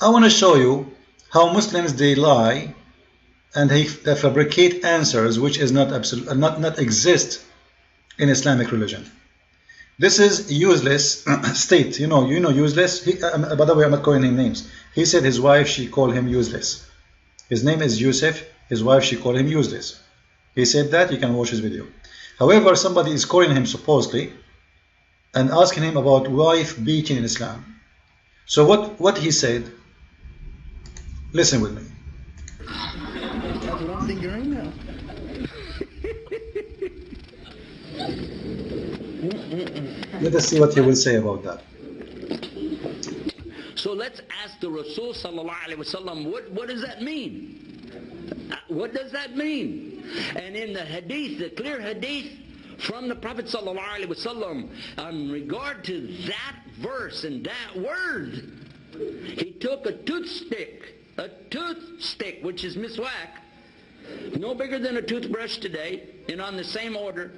I want to show you how Muslims, they lie and they fabricate answers which is not exist in Islamic religion. This is useless state. You know useless. By the way, I'm not calling him names. He said his wife, she called him useless. His name is Yusuf. His wife, she called him useless. He said that. You can watch his video. However, somebody is calling him supposedly and asking him about wife beating in Islam. So what he said, listen with me. Let us see what he will say about that. So let's ask the Rasul sallallahu alaihi wasallam, what does that mean? What does that mean? And in the hadith, the clear hadith from the Prophet sallallahu alaihi wasallam, in regard to that verse and that word, he took a toothstick, which is miswak, no bigger than a toothbrush today, and on the same order,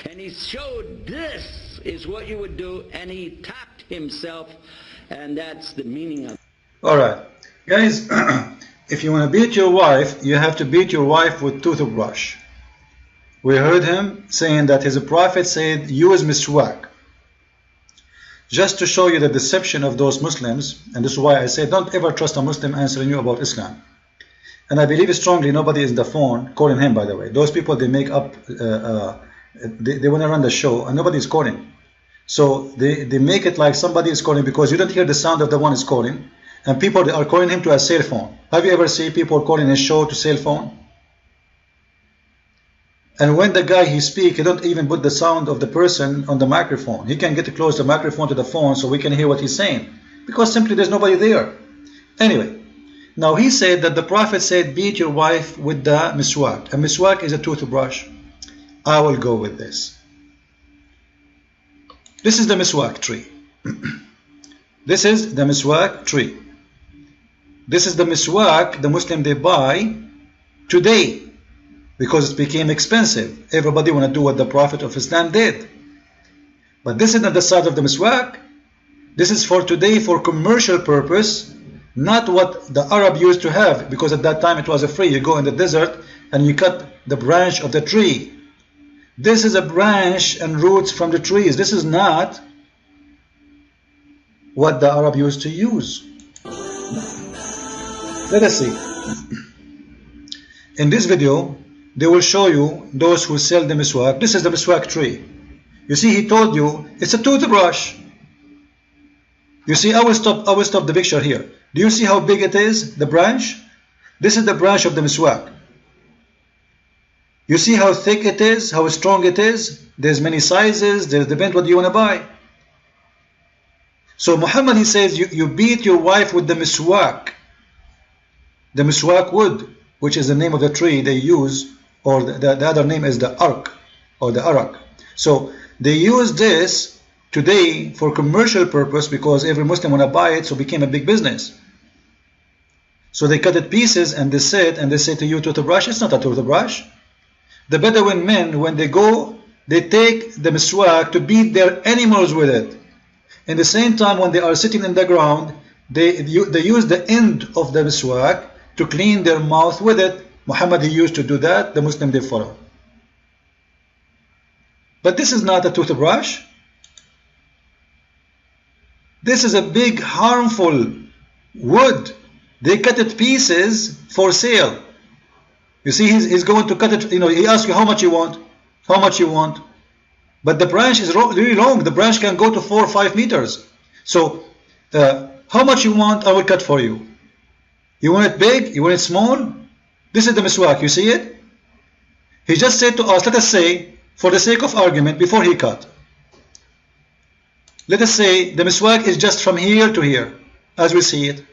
and he showed this is what you would do, and he tapped himself, and that's the meaning of it. Alright, guys, if you want to beat your wife, you have to beat your wife with toothbrush. We heard him saying that his prophet said, use miswak. Just to show you the deception of those Muslims, and this is why I say don't ever trust a Muslim answering you about Islam. And I believe strongly nobody is on the phone calling him, by the way. Those people, they make up, they want to run the show, and nobody is calling. So they make it like somebody is calling, because you don't hear the sound of the one is calling, and people, they are calling him to a cell phone. Have you ever seen people calling his show to cell phone? And when the guy he speaks, he don't even put the sound of the person on the microphone. He can get close the microphone to the phone so we can hear what he's saying, because simply there's nobody there. Anyway, now he said that the Prophet said beat your wife with the miswak. A miswak is a toothbrush. I will go with this. This is the miswak tree. This is the miswak tree. This is the miswak the Muslim they buy today, because it became expensive. Everybody want to do what the Prophet of Islam did. But this is not the size of the miswak. This is for today, for commercial purpose, not what the Arab used to have, because at that time it was free. You go in the desert and you cut the branch of the tree. This is a branch and roots from the trees. This is not what the Arab used to use. Let us see. In this video, they will show you those who sell the miswak. This is the miswak tree. You see, he told you it's a toothbrush. You see, I will stop the picture here. Do you see how big it is, the branch? This is the branch of the miswak. You see how thick it is, how strong it is? There's many sizes, there's depends what you want to buy. So Muhammad, he says, you beat your wife with the miswak. The miswak wood, which is the name of the tree they use, or the other name is the ark, or the arak. So they use this today for commercial purpose, because every Muslim want to buy it, so it became a big business. So they cut it pieces and they say to you, toothbrush. It's not a toothbrush. The Bedouin men, when they go, they take the miswak to beat their animals with it. In the same time, when they are sitting in the ground, they use the end of the miswak to clean their mouth with it. Muhammad, he used to do that. The Muslim, they follow. But this is not a toothbrush. This is a big harmful wood. They cut it pieces for sale. You see, he's going to cut it. You know, he asks you how much you want, how much you want. But the branch is really long. The branch can go to 4 or 5 meters. So, how much you want, I will cut for you. You want it big? You want it small? This is the miswak. You see it? He just said to us, let us say, for the sake of argument, before he cut, let us say the miswak is just from here to here, as we see it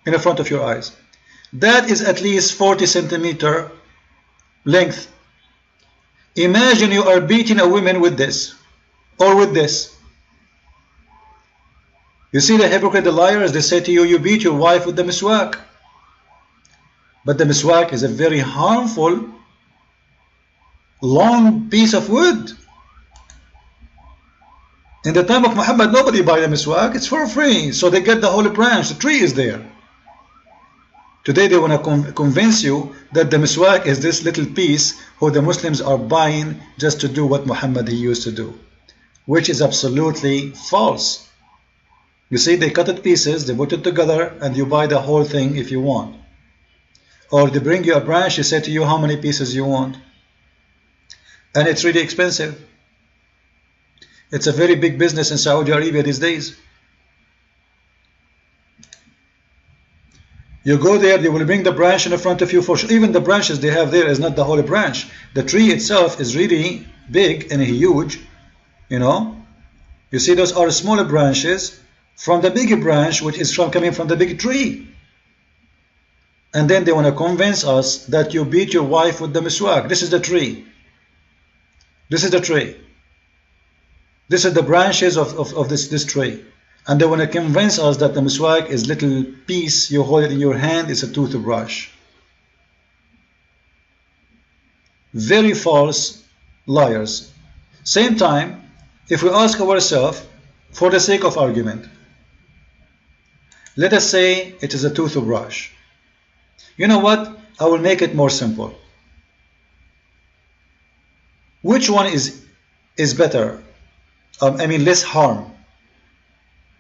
in the front of your eyes. That is at least 40 centimeter length. Imagine you are beating a woman with this, or with this. You see the hypocrite, the liars, they say to you, you beat your wife with the miswak. But the miswak is a very harmful, long piece of wood. In the time of Muhammad, nobody buy the miswak. It's for free. So they get the holy branch. The tree is there. Today they want to convince you that the miswak is this little piece who the Muslims are buying just to do what Muhammad he used to do, which is absolutely false. You see, they cut it pieces, they put it together, and you buy the whole thing if you want. Or they bring you a branch, they say to you how many pieces you want. And it's really expensive. It's a very big business in Saudi Arabia these days. You go there, they will bring the branch in front of you. For sure. Even the branches they have there is not the whole branch. The tree itself is really big and huge. You know, you see, those are smaller branches from the big branch, which is coming from the big tree. And then they want to convince us that you beat your wife with the miswak. This is the tree. This is the tree. This is the branches of this tree. And they want to convince us that the miswak is little piece, you hold it in your hand, it's a toothbrush. Very false liars. Same time, if we ask ourselves, for the sake of argument, let us say it is a toothbrush. You know what? I will make it more simple. Which one is better? I mean, less harm.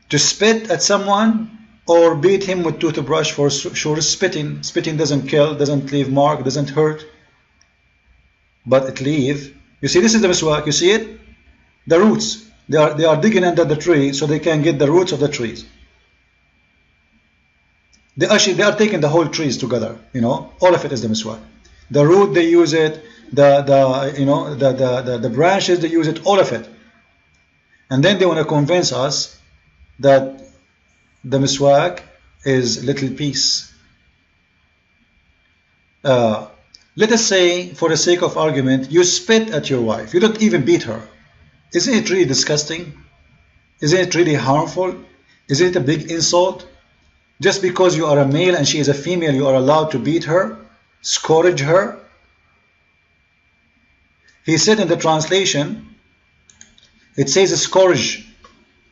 To spit at someone or beat him with toothbrush? For sure, spitting. Spitting doesn't kill, doesn't leave mark, doesn't hurt. But it leaves. You see, this is the miswak. You see it? The roots. They are digging under the tree so they can get the roots of the trees. They are taking the whole trees together. You know, all of it is the miswak. The root they use it. The branches they use it. All of it. And then they want to convince us that the miswak is little piece. Let us say, for the sake of argument, you spit at your wife. You don't even beat her. Isn't it really disgusting? Isn't it really harmful? Isn't it a big insult? Just because you are a male and she is a female, you are allowed to beat her, scourge her? He said in the translation, it says scourge.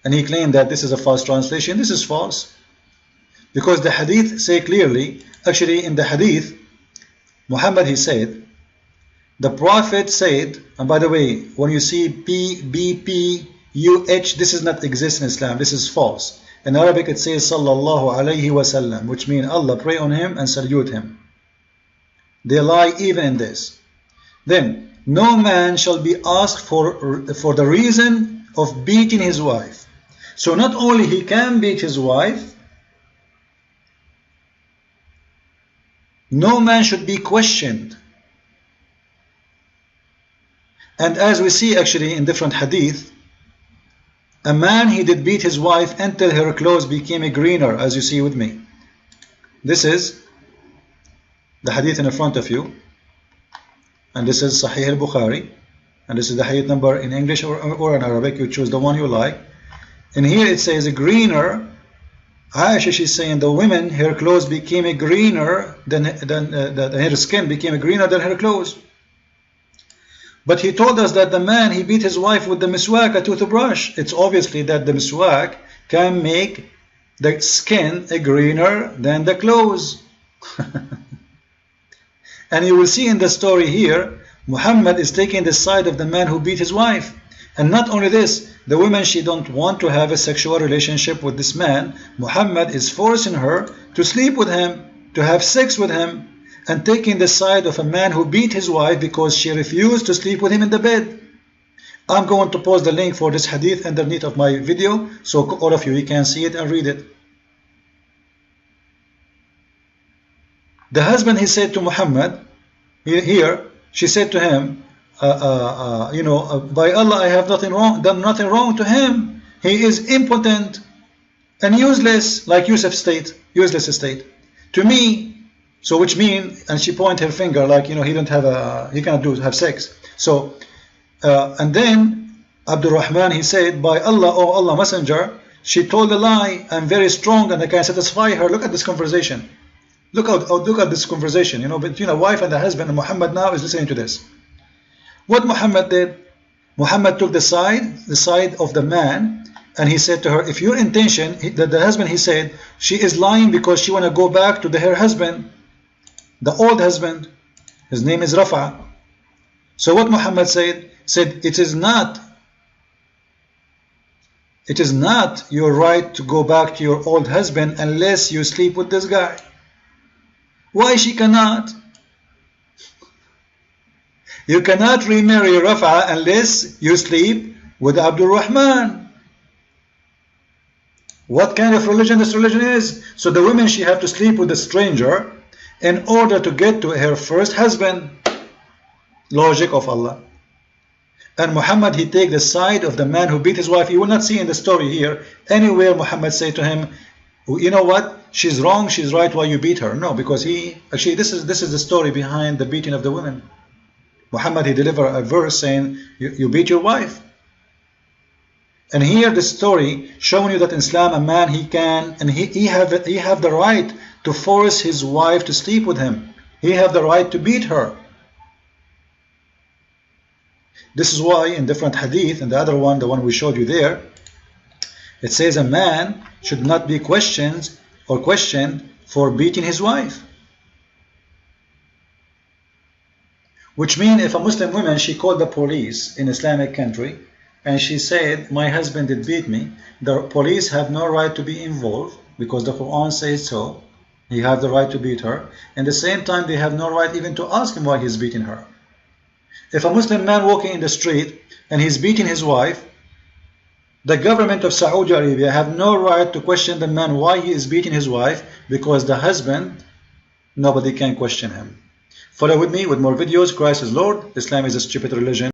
And he claimed that this is a false translation. This is false. Because the hadith say clearly, actually in the hadith, Muhammad he said, the Prophet said, and by the way, when you see PBPUH, this does not exist in Islam. This is false. In Arabic it says Sallallahu Alaihi Wasallam, which means Allah pray on him and salute him. They lie even in this. Then, no man shall be asked for the reason of beating his wife. So not only he can beat his wife, no man should be questioned. And as we see actually in different hadith, a man he did beat his wife until her clothes became greener, as you see with me. This is the hadith in front of you, and this is Sahih al-Bukhari, and this is the hadith number in English or in Arabic. You choose the one you like. And here it says greener. Aisha, she's saying the women, her clothes became greener than her skin became greener than her clothes. But he told us that the man, he beat his wife with the miswak, a toothbrush. It's obviously that the miswak can make the skin greener than the clothes. And you will see in the story here, Muhammad is taking the side of the man who beat his wife. And not only this, the woman, she don't want to have a sexual relationship with this man. Muhammad is forcing her to sleep with him, to have sex with him, and taking the side of a man who beat his wife because she refused to sleep with him in the bed. I'm going to post the link for this hadith underneath of my video, so all of you can see it and read it. The husband, he said to Muhammad, here, she said to him, by Allah, I have done nothing wrong to him. He is impotent and useless, like Yusuf state, useless state. To me, so which mean, and she pointed her finger, like, he cannot have sex. So, and then Abdul Rahman, he said, by Allah, oh Allah Messenger, she told a lie. I'm very strong and I can satisfy her. Look at this conversation. Look at this conversation, between a wife and a husband, and Muhammad now is listening to this. What Muhammad did, Muhammad took the side of the man And he said to her, if your intention, the husband, he said, she is lying because she want to go back to her husband, the old husband. His name is Rafa. So what Muhammad said, it is not your right to go back to your old husband unless you sleep with this guy. Why she cannot? You cannot remarry Rafa unless you sleep with Abdul Rahman. What kind of religion this religion is? So the woman, she have to sleep with a stranger in order to get to her first husband. Logic of Allah. And Muhammad, he take the side of the man who beat his wife. You will not see in the story here anywhere Muhammad say to him, you know what, she's wrong, she's right, why you beat her. No, because actually this is the story behind the beating of the women. Muhammad, he deliver a verse saying, you beat your wife. And here the story showing you that in Islam a man, he can, and he have the right to force his wife to sleep with him. He have the right to beat her. This is why in different hadith, and the other one, the one we showed you there, it says a man should not be questioned for beating his wife. Which means if a Muslim woman, she called the police in Islamic country, and she said, my husband did beat me, the police have no right to be involved because the Quran says so. He has the right to beat her. And at the same time, they have no right even to ask him why he's beating her. If a Muslim man walking in the street and he's beating his wife, the government of Saudi Arabia have no right to question the man why he is beating his wife, because the husband, nobody can question him. Follow with me with more videos. Christ is Lord. Islam is a stupid religion.